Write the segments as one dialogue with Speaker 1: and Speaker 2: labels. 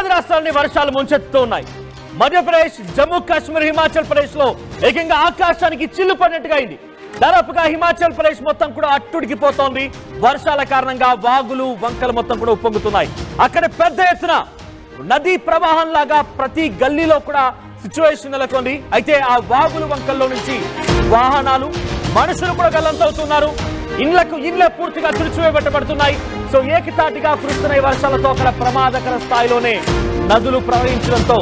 Speaker 1: ఉత్తరాది రాష్ట్రాలని వర్షాలు ముంచెత్తుతూ ఉన్నాయి. మధ్యప్రదేశ్, జమ్మూ కాశ్మీర్, హిమాచల్ ప్రదేశ్ లో ఏకంగా ఆకాశానికి చిల్లు పడినట్టుగా అయింది. దాదాపుగా హిమాచల్ ప్రదేశ్ మొత్తం కూడా అట్టుడికిపోతోంది. వర్షాల కారణంగా వాగులు వంకలు మొత్తం కూడా ఉప్పొంగుతున్నాయి. అక్కడ పెద్ద ఎత్తున నదీ ప్రవాహం లాగా ప్రతి గల్లీలో కూడా సిచ్యువేషన్ నెలకొంది. అయితే ఆ వాగులు వంకల్లో నుంచి వాహనాలు, మనుషులు కూడా గల్లంతవుతున్నారు. ఇళ్లే పూర్తిగా తుడిచివేయబట్టబడుతున్నాయి. సో ఏకతాటిగా కురుస్తున్న వర్షాలతో అక్కడ ప్రమాదకర స్థాయిలోనే నదులు ప్రవహించడంతో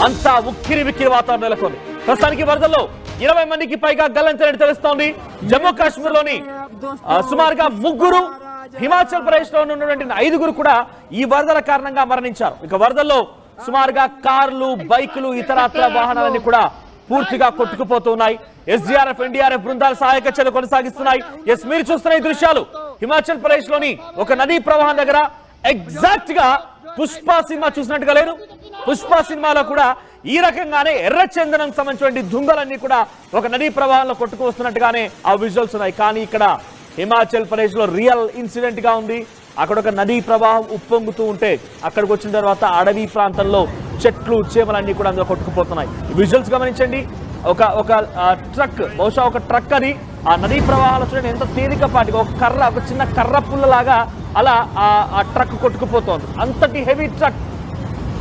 Speaker 1: అంతా ఉక్కిరి బిక్కిరి వాతావరణం నెలకొంది. ప్రస్తుతానికి వరదల్లో 20 మందికి పైగా గల్లంతైనట్టు తెలుస్తోంది. జమ్మూ కాశ్మీర్ లోని సుమారుగా 3, హిమాచల్ ప్రదేశ్ లో ఉన్నటువంటి 5 కూడా ఈ వరదల కారణంగా మరణించారు. ఇక వరదల్లో సుమారుగా కార్లు, బైకులు, ఇతరత్ర వాహనాలన్నీ కూడా పూర్తిగా కొట్టుకుపోతున్నాయి. ఎస్డీఆర్ఎఫ్, ఎన్డీఆర్ఎఫ్ బృందాలు సహాయక చర్యలు కొనసాగిస్తున్నాయి. మీరు చూస్తున్న ఈ దృశ్యాలు హిమాచల్ ప్రదేశ్ లోని ఒక నదీ ప్రవాహం దగ్గర. ఎగ్జాక్ట్ గా పుష్ప సినిమా చూసినట్టుగా లేదు. పుష్ప సినిమాలో కూడా ఈ రకంగానే ఎర్ర చందనం సంబంధించిన దుంగలన్నీ కూడా ఒక నదీ ప్రవాహంలో కొట్టుకు వస్తున్నట్టుగానే ఆ విజువల్స్ ఉన్నాయి. కానీ ఇక్కడ హిమాచల్ ప్రదేశ్ లో రియల్ ఇన్సిడెంట్ గా ఉంది. అక్కడ ఒక నదీ ప్రవాహం ఉప్పొంగుతూ ఉంటే అక్కడికి వచ్చిన తర్వాత అడవి ప్రాంతంలో చెట్లు, చేమలన్నీ కూడా అందులో కొట్టుకుపోతున్నాయి. విజువల్స్ గమనించండి. ఒక ట్రక్, బహుశా ఒక ట్రక్ అది ఆ నదీ ప్రవాహాలు చూడండి ఎంత తేలికపాటిగా ఒక చిన్న కర్ర పుల్లలాగా అలా ఆ ట్రక్ కొట్టుకుపోతోంది. అంతటి హెవీ ట్రక్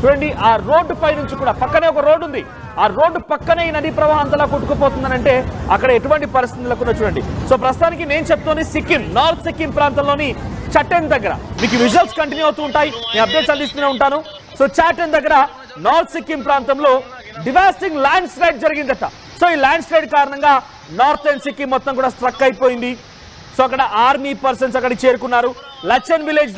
Speaker 1: చూడండి. ఆ రోడ్డు పై నుంచి కూడా పక్కనే ఒక రోడ్డు ఉంది. ఆ రోడ్డు పక్కనే ఈ నదీ ప్రవాహం అంతలా కొట్టుకుపోతుందనంటే అక్కడ ఎటువంటి పరిస్థితులకు చూడండి. సో ప్రస్తుతానికి నేను చెప్తోంది సిక్కిం, నార్త్ సిక్కిం ప్రాంతంలోని చటెన్ దగ్గర. మీకు విజువల్స్ కంటిన్యూ అవుతూ ఉంటాయి, నేను అప్డేట్స్ అందిస్తూనే ఉంటాను. సో చాటెన్ దగ్గర నార్త్ సిక్కిం ప్రాంతంలో డివాస్టింగ్ ల్యాండ్ స్లైడ్ జరిగిందట. సో ఈ ల్యాండ్ స్లైడ్ కారణంగా నార్థన్ సిక్కిం మొత్తం కూడా స్ట్రక్ అయిపోయింది. సో అక్కడ ఆర్మీ పర్సన్స్ అక్కడికి చేరుకున్నారు. లాచెన్ విలేజ్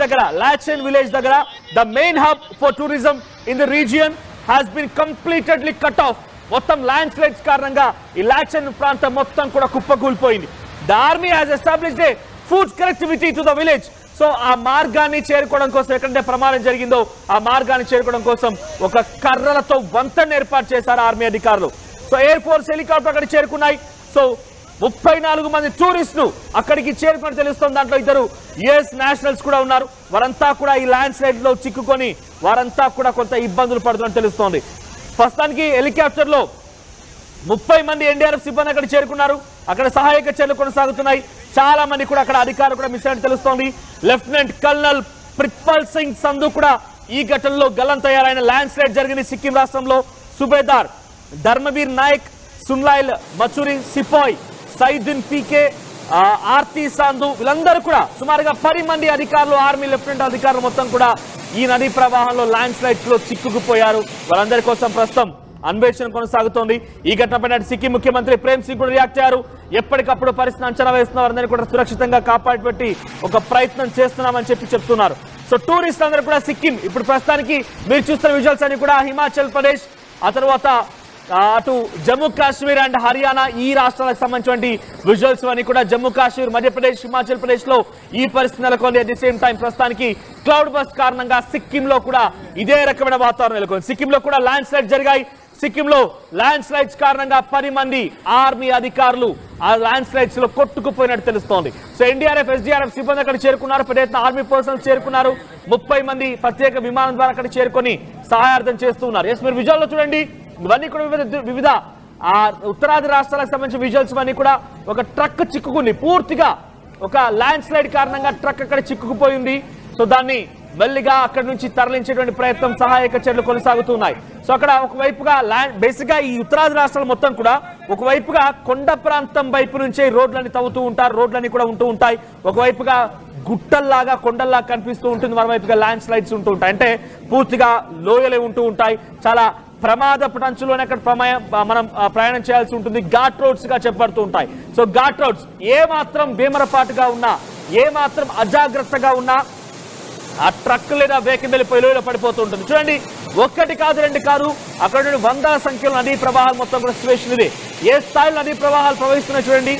Speaker 1: దగ్గర the main hub for tourism in the region has been completely cut off. మొత్తం ల్యాండ్ స్లైడ్స్ కారణంగా ఈ లాచెన్ ప్రాంతం మొత్తం కూడా కుప్పకూలిపోయింది. The army has established a food connectivity to the village. So ఆ మార్గాన్ని చేరుకోవడం కోసం, ఎక్కడంటే ప్రమాదం జరిగిందో ఆ మార్గాన్ని చేరుకోవడం కోసం ఒక కర్రలతో వంతెన ఏర్పాటు చేశారు ఆర్మీ అధికారులు. సో ఎయిర్ ఫోర్స్ హెలికాప్టర్ అక్కడికి చేరుకున్నాయి. సో 34 మంది టూరిస్టులు అక్కడికి చేరుకుని తెలుస్తుంది. దాంట్లో 2 యుఎస్ నేషనల్స్ కూడా ఉన్నారు. వారంతా కూడా ఈ ల్యాండ్ స్లైడ్ లో చిక్కుకొని వారంతా కూడా కొంత ఇబ్బందులు పడుతున్నట్టు తెలుస్తోంది. ప్రస్తుతానికి హెలికాప్టర్ లో 30 మంది ఎన్డీఆర్ఎఫ్ సిబ్బంది అక్కడ చేరుకున్నారు. అక్కడ సహాయక చర్యలు కొనసాగుతున్నాయి. చాలా మంది కూడా అక్కడ అధికారులు కూడా మిస్ అయినట్టు తెలుస్తోంది. లెఫ్టినెంట్ కల్నల్ ప్రిత్పల్ సింగ్ సంధు కూడా ఈ ఘటనలో గల్లంతయ్యారు. ల్యాండ్ స్లైడ్ జరిగింది సిక్కిం రాష్ట్రంలో. సుబేదార్ ధర్మవీర్ నాయక్, సున్లాయిల్ మచూరి సిపాయ్, సైదున్ పీకే, ఆర్తి సాంధు వీళ్ళందరూ కూడా సుమారుగా 10 మంది అధికారులు, ఆర్మీ లెఫ్టినెంట్ అధికారులు మొత్తం కూడా ఈ నదీ ప్రవాహంలో ల్యాండ్ స్లైడ్స్ లో చిక్కుకుపోయారు. వాళ్ళందరి కోసం ప్రస్తుతం అన్వేషణ కొనసాగుతోంది. ఈ ఘటనపై సిక్కిం ముఖ్యమంత్రి ప్రేమ్ సింగ్ కూడా రియాక్ట్ అయ్యారు. ఎప్పటికప్పుడు పరిస్థితిని అంచనా వేస్తున్న వారందరినీ కూడా సురక్షితంగా కాపాడబెట్టి ఒక ప్రయత్నం చేస్తున్నామని చెప్తున్నారు. సో టూరిస్టులు అందరూ కూడా సిక్కిం, ఇప్పుడు ప్రస్తుతానికి మీరు చూస్తున్న విజువల్స్ అన్ని కూడా హిమాచల్ ప్రదేశ్, ఆ తర్వాత అటు జమ్మూ కాశ్మీర్ అండ్ హర్యానా ఈ రాష్ట్రాలకు సంబంధించిన విజువల్స్ అన్ని కూడా జమ్మూ కాశ్మీర్, మధ్యప్రదేశ్, హిమాచల్ ప్రదేశ్ లో ఈ పరిస్థితి నెలకొంది. అట్ ది సేమ్ టైం ప్రస్తుతానికి క్లౌడ్ బస్ కారణంగా సిక్కిం లో కూడా ఇదే రకమైన వాతావరణం నెలకొంది. సిక్కిం లో కూడా ల్యాండ్ స్లైడ్ జరిగాయి. సిక్కింలో ల్యాండ్ స్లైడ్స్ కారణంగా 10 మంది ఆర్మీ అధికారులు ఆ ల్యాండ్ స్లైడ్స్ లో కొట్టుకుపోయినట్టు తెలుస్తోంది. సో ఎన్డీఆర్ఎఫ్, ఎస్డీఆర్ఎఫ్ సిబ్బంది అక్కడ చేరుకున్నారు. పెద్ద ఎత్తున ఆర్మీ పర్సనల్ చేరుకున్నారు. 30 మంది ప్రత్యేక విమానం ద్వారా అక్కడ చేరుకొని సహాయార్థం చేస్తున్నారు. మీరు విజువల్లో చూడండి, ఇవన్నీ కూడా వివిధ ఉత్తరాది రాష్ట్రాలకు సంబంధించిన విజువల్స్ అన్ని కూడా. ఒక ట్రక్ చిక్కుకుంది, పూర్తిగా ఒక ల్యాండ్ స్లైడ్ కారణంగా ట్రక్ అక్కడ చిక్కుకుపోయింది. సో దాన్ని మెల్లిగా అక్కడి నుంచి తరలించేటువంటి ప్రయత్నం, సహాయక చర్యలు కొనసాగుతున్నాయి. సో అక్కడ ఒకవైపుగా బేసిక్ గా ఈ ఉత్తరాది రాష్ట్రాలు మొత్తం కూడా ఒకవైపుగా కొండ ప్రాంతం వైపు నుంచే రోడ్లన్నీ తవ్వుతూ ఉంటారు, రోడ్లన్నీ కూడా ఉంటూ ఉంటాయి. ఒకవైపుగా గుట్టల్లాగా, కొండల్లాగా కనిపిస్తూ ఉంటుంది, మరోవైపుగా ల్యాండ్ స్లైడ్స్ ఉంటూ ఉంటాయి. అంటే పూర్తిగా లోయలే ఉంటూ ఉంటాయి. చాలా ప్రమాదపు అంచులోనే అక్కడ మనం ప్రయాణం చేయాల్సి ఉంటుంది. ఘాట్ రోడ్స్ గా చెప్పబడుతూ ఉంటాయి. సో ఘాట్ రోడ్స్ ఏ మాత్రం భీమరపాటుగా ఉన్నా, ఏ మాత్రం అజాగ్రత్తగా ఉన్నా ఆ ట్రక్ లేదా వెహికల్ వెళ్ళిపోయి లోయలో పడిపోతూ ఉంటుంది. చూడండి, 1 కాదు 2 కాదు, అక్కడ నుండి 100 సంఖ్యలో నదీ ప్రవాహాలు మొత్తం కూడా సిచ్యువేషన్ ఇది. ఏ స్థాయిలో నదీ ప్రవాహాలు ప్రవహిస్తున్నాయి చూడండి.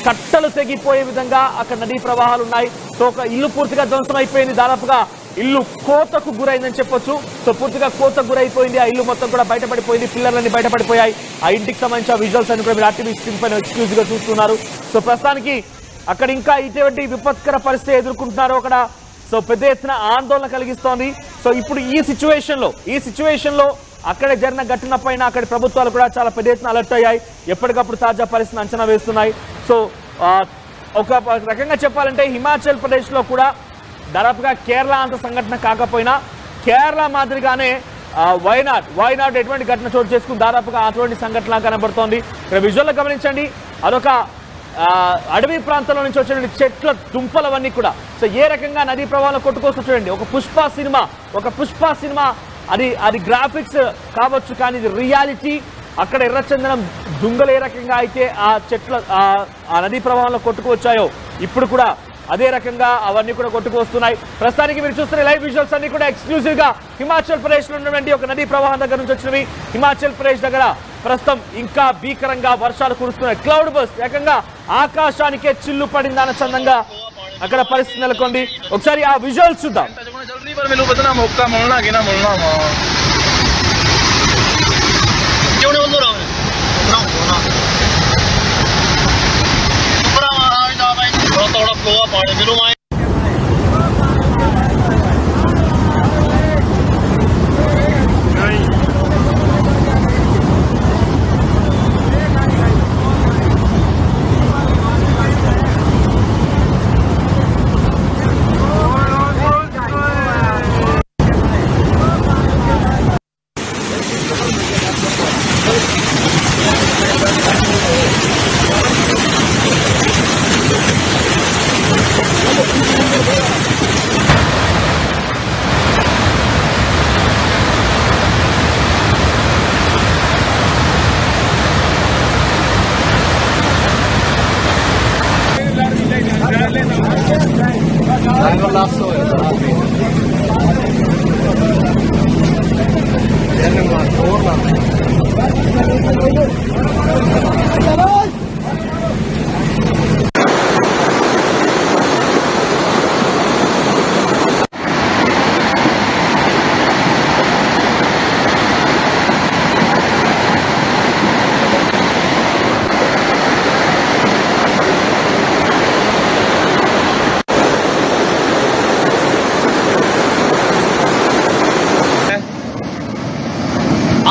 Speaker 1: కట్టలు తెగిపోయే విధంగా అక్కడ నదీ ప్రవాహాలు ఉన్నాయి. సో ఒక ఇల్లు పూర్తిగా ధ్వంసం అయిపోయింది. దాదాపుగా ఇల్లు కోతకు గురైందని చెప్పొచ్చు. సో పూర్తిగా కోతకు గురైపోయింది. ఆ ఇల్లు మొత్తం కూడా బయటపడిపోయింది. పిల్లర్లన్నీ బయటపడిపోయాయి. ఆ ఇంటికి సంబంధించిన విజువల్స్ అన్ని కూడా మీరు ఆర్టీవీ స్క్రీన్ పైన ఎక్స్క్లూజివ్ గా చూస్తున్నారు. సో ప్రస్తుతానికి అక్కడ ఇంకా ఇటువంటి విపత్కర పరిస్థితి ఎదుర్కొంటున్నారు. అక్కడ సో పెద్ద ఎత్తున ఆందోళన కలిగిస్తోంది. సో ఇప్పుడు ఈ సిచ్యువేషన్ లో అక్కడ జరిగిన ఘటన పైన అక్కడి ప్రభుత్వాలు కూడా చాలా పెద్ద ఎత్తున అలర్ట్ అయ్యాయి. ఎప్పటికప్పుడు తాజా పరిస్థితిని అంచనా వేస్తున్నాయి. సో ఒక రకంగా చెప్పాలంటే హిమాచల్ ప్రదేశ్లో కూడా దాదాపుగా కేరళ అంత సంఘటన కాకపోయినా కేరళ మాదిరిగానే వైనాడ్ ఎటువంటి ఘటన చోటు చేసుకుని దాదాపుగా అటువంటి సంఘటన కనబడుతోంది. ఇక్కడ విజువల్లో గమనించండి, అదొక అడవి ప్రాంతంలో నుంచి వచ్చినటువంటి చెట్ల దుంపలవన్నీ కూడా సో ఏ రకంగా నదీ ప్రవాహంలో కొట్టుకొస్తూ చూడండి. ఒక పుష్ప సినిమా అది గ్రాఫిక్స్ కావచ్చు, కానీ ఇది రియాలిటీ. అక్కడ ఎర్రచందనం దుంగలు ఏ రకంగా అయితే ఆ చెట్ల ఆ నదీ ప్రవాహంలో కొట్టుకువచ్చాయో ఇప్పుడు కూడా అదే రకంగా అవన్నీ కూడా కొట్టుకువస్తున్నాయి. ప్రస్తుతానికి మీరు చూస్తున్న లైవ్ విజువల్స్ అన్ని కూడా ఎక్స్క్లూజివ్ గా హిమాచల్ ప్రదేశ్ లో ఉన్నటువంటి ఒక నదీ ప్రవాహం దగ్గర నుంచి వచ్చినవి. హిమాచల్ ప్రదేశ్ దగ్గర ప్రస్తుతం ఇంకా భీకరంగా వర్షాలు కురుస్తున్నాయి. క్లౌడ్ బస్ట్ ఏకంగా ఆకాశానికే చిల్లు పడిందన్న చందంగా అక్కడ పరిస్థితి నెలకొంది. ఒకసారి ఆ విజువల్స్ చూద్దాం.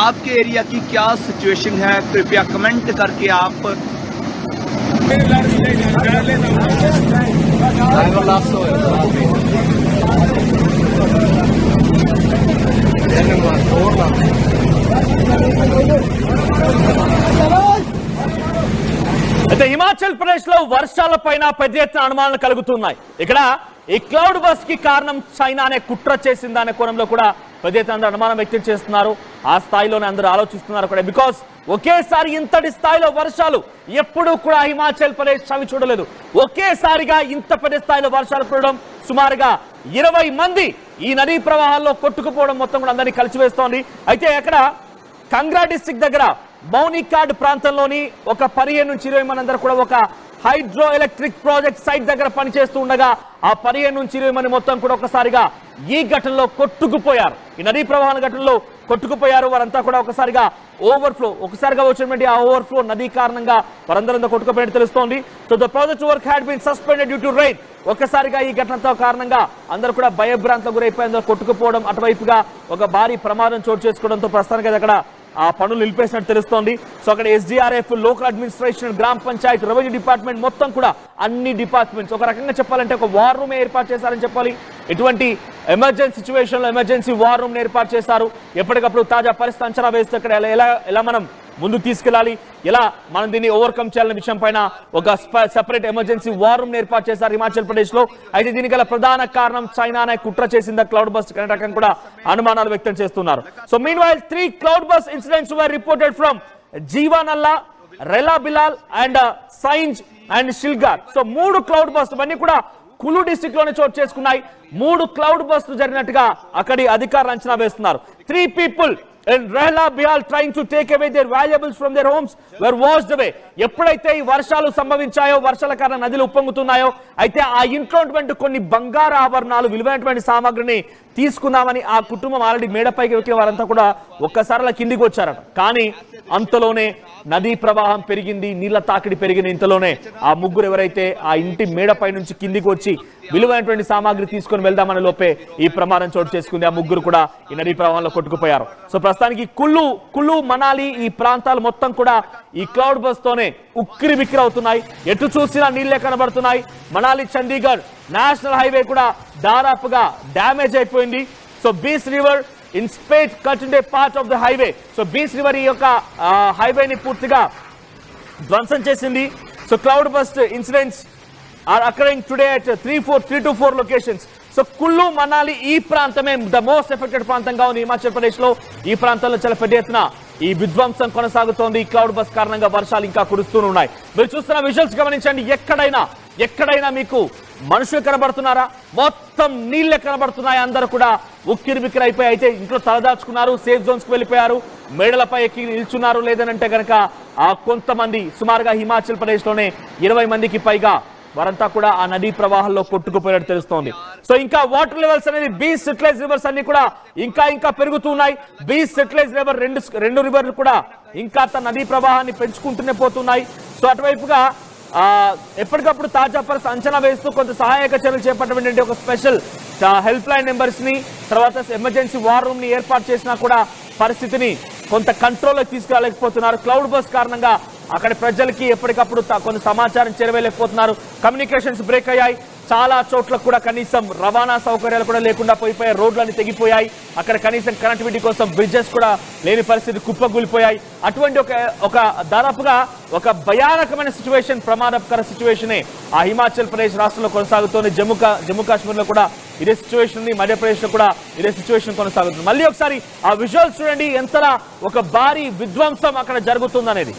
Speaker 2: आपके एरिया की क्या सिचुएशन है, कृपया कमेंट करके आप
Speaker 1: అయితే హిమాచల్ ప్రదేశ్ లో వర్షాల పైన పెద్ద ఎత్తున అనుమానాలు కలుగుతున్నాయి. ఇక్కడ ఈ క్లౌడ్ బస్ కి కారణం చైనా అనే కుట్ర చేసిందా అనే కోణంలో కూడా పెద్ద ఎత్తున అనుమానం వ్యక్తం చేస్తున్నారు. ఆ స్థాయిలోనే అందరూ ఆలోచిస్తున్నారు కూడా. బికాస్ ఒకేసారి ఇంతటి స్థాయిలో వర్షాలు ఎప్పుడూ కూడా హిమాచల్ ప్రదేశ్ చవి చూడలేదు. ఒకేసారిగా ఇంత పెద్ద స్థాయిలో వర్షాలు కురవడం, సుమారుగా 20 మంది ఈ నదీ ప్రవాహాల్లో కొట్టుకుపోవడం మొత్తం కూడా అందరినీ కలిసివేస్తోంది. అయితే అక్కడ కంగ్రా డిస్ట్రిక్ట్ దగ్గర మౌనికాడ్ ప్రాంతంలోని ఒక 15 నుంచి 20 మంది అందరూ కూడా ఒక హైడ్రో ఎలక్ట్రిక్ ప్రాజెక్ట్ సైట్ దగ్గర పనిచేస్తూ ఉండగా ఆ 15 నుంచి 20 మంది మొత్తం కూడా ఒకసారిగా ఈ ఘటనలో కొట్టుకుపోయారు. ఈ నదీ ప్రవాహన ఘటనలో కొట్టుకుపోయారు. వారంతా కూడా ఒకసారిగా వచ్చినటువంటి ఆ ఓవర్ఫ్లో నదీ కారణంగా వారందరంతా కొట్టుకుపోయినట్టు తెలుస్తోంది. So the project work had been suspended due to rain. ఒక్కసారిగా ఈ ఘటనతో కారణంగా అందరూ కూడా భయభ్రాంతులకు గురైపోయి అందరూ కొట్టుకుపోవడం, అటువైపుగా ఒక భారీ ప్రమాదం చోటు చేసుకోవడంతో ప్రస్తుతానికి అక్కడ ఆ పనులు నిలిపేసినట్టు తెలుస్తోంది. సో అక్కడ ఎస్డీఆర్ఎఫ్, లోకల్ అడ్మినిస్ట్రేషన్, గ్రామ పంచాయత్, రెవెన్యూ డిపార్ట్మెంట్ మొత్తం కూడా అన్ని డిపార్ట్మెంట్స్ ఒక రకంగా చెప్పాలంటే ఒక వార్ రూమ్ ఏర్పాటు చేశారని చెప్పాలి. ఎటువంటి ఎమర్జెన్సీ సిచ్యువేషన్లో ఎమర్జెన్సీ వార్ రూమ్ ఏర్పాటు చేశారు. ఎప్పటికప్పుడు తాజా పరిస్థితి అంచనా వేస్తే ఇక్కడ ఎలా మనం ముందుకు తీసుకెళ్లాలి, ఎలా మనం దీన్ని ఓవర్కమ్ చేయాలనే విషయం పైన ఒక సెపరేట్ ఎమర్జెన్సీ వార్ రూమ్ ఏర్పాటు చేశారు హిమాచల్ ప్రదేశ్ లో. అయితే దీనికి గల ప్రధాన కారణం చైనా అనే కుట్ర చేసిందా క్లౌడ్ బస్ట్ అనే రకం కూడా అనుమానాలు వ్యక్తం చేస్తున్నారు. So meanwhile 3 cloud bust incidents were reported from Jiwanala, Rehla Bihal and Sainj and Shilagarh. So 3 cloudburst అన్ని కూడా కులు డిస్ట్రిక్ట్ లోనే చోటు చేసుకున్నాయి. 3 క్లౌడ్ బస్ట్ జరిగినట్టుగా అక్కడి అధికారులు అంచనా వేస్తున్నారు. 3 people in Rehla Bihal trying to take away their valuables from their homes were washed away. ఎప్పుడైతే ఈ వర్షాలు సంభవించాయో, వర్షాల కారణంగా నదులు ఉప్పొంగుతున్నాయో, అయితే ఆ ఇంట్లో ఉన్నటువంటి కొన్ని బంగారు ఆభరణాలు, విలువైనటువంటి సామాగ్రిని తీసుకున్నామని ఆ కుటుంబం ఆల్రెడీ మేడపైకి ఎక్కిన వారంతా కూడా ఒక్కసారి కిందికి వచ్చారట. కానీ అంతలోనే నదీ ప్రవాహం పెరిగింది, నీళ్ల తాకిడి పెరిగింది. ఇంతలోనే ఆ ముగ్గురు ఎవరైతే ఆ ఇంటి మేడపై నుంచి కిందికి వచ్చి విలువైనటువంటి సామాగ్రి తీసుకొని వెళ్దామనే లోపే ఈ ప్రమాదం చోటు చేసుకుంది. ఆ ముగ్గురు కూడా ఈ నదీ ప్రవాహంలో కొట్టుకుపోయారు. సో ప్రస్తుతానికి కుల్లు మనాలి ఈ ప్రాంతాలు మొత్తం కూడా ఈ క్లౌడ్ బస్ తోనే ఉక్కిరి బిక్కిరి అవుతున్నాయి. ఎటు చూసినా నీళ్లే కనబడుతున్నాయి. మనాలి చండీగఢ్ నేషనల్ హైవే కూడా దాదాపుగా డ్యామేజ్ అయిపోయింది. సో బీస్ river in spate cut into a part of the highway. So Beas River ఈ యొక్క హైవే ని పూర్తిగా ధ్వంసం చేసింది. So cloud bust incidents are occurring today at 3 to 4 locations. So Kullu Manali ఈ ప్రాంతమే ద మోస్ట్ ఎఫెక్టెడ్ ప్రాంతంగా ఉంది హిమాచల్ ప్రదేశ్ లో. ఈ ప్రాంతంలో చాలా పెద్ద ఎత్తున ఈ విధ్వంసం కొనసాగుతోంది. ఈ క్లౌడ్ బస్ కారణంగా వర్షాలు ఇంకా కురుస్తూనే ఉన్నాయి. మీరు చూస్తున్న విజువల్స్ గమనించండి. ఎక్కడైనా మీకు మనుషులు కనబడుతున్నారా? మొత్తం నీళ్ళే కనబడుతున్నాయి. అందరూ కూడా ఉక్కిరి బిక్కిరి అయిపోయి అయితే ఇంట్లో తలదాచుకున్నారు, సేఫ్ జోన్స్ కు వెళ్ళిపోయారు, మేడలపై ఎక్కి నిల్చున్నారు. లేదనంటే కనుక కొంతమంది సుమారుగా హిమాచల్ ప్రదేశ్ లోనే 20 మందికి పైగా వారంతా కూడా ఆ నదీ ప్రవాహంలో కొట్టుకుపోయినట్టు తెలుస్తోంది. సో ఇంకా వాటర్ లెవెల్స్ అనేది బీస్ సెటిలైజ్ రివర్స్ అన్ని కూడా ఇంకా పెరుగుతున్నాయి. బీస్ సెటిలైజ్ రివర్ రెండు రివర్లు కూడా ఇంకా తన నదీ ప్రవాహాన్ని పెంచుకుంటూనే పోతున్నాయి. సో అటువైపుగా ఎప్పటికప్పుడు తాజా పరిస్థితి అంచనా వేస్తూ కొంత సహాయక చర్యలు చేపట్టడం ఒక స్పెషల్ హెల్ప్ లైన్ నెంబర్స్ ని తర్వాత ఎమర్జెన్సీ వార్ రూమ్ ని ఏర్పాటు చేసినా కూడా పరిస్థితిని కొంత కంట్రోల్లోకి తీసుకురాలేకపోతున్నారు. క్లౌడ్ బస్ కారణంగా అక్కడ ప్రజలకి ఎప్పటికప్పుడు కొంత సమాచారం చేరవేయలేకపోతున్నారు. కమ్యూనికేషన్స్ బ్రేక్ అయ్యాయి. చాలా చోట్ల కూడా కనీసం రవాణా సౌకర్యాలు కూడా లేకుండా పోయిపోయాయి. రోడ్లన్నీ తెగిపోయాయి. అక్కడ కనీసం కనెక్టివిటీ కోసం బ్రిడ్జెస్ కూడా లేని పరిస్థితి, కుప్పగూలిపోయాయి. అటువంటి ఒక దాదాపుగా ఒక భయానకమైన సిచ్యువేషన్, ప్రమాదకర సిచ్యువేషనే ఆ హిమాచల్ ప్రదేశ్ రాష్ట్రంలో కొనసాగుతోంది. జమ్మూ కాశ్మీర్ లో కూడా ఇదే సిచ్యువేషన్ ఉంది. మధ్యప్రదేశ్ లో కూడా ఇదే సిచ్యువేషన్ కొనసాగుతుంది. మళ్ళీ ఒకసారి ఆ విజువల్స్ చూడండి, ఎంతలా ఒక భారీ విధ్వంసం అక్కడ జరుగుతుందనేది.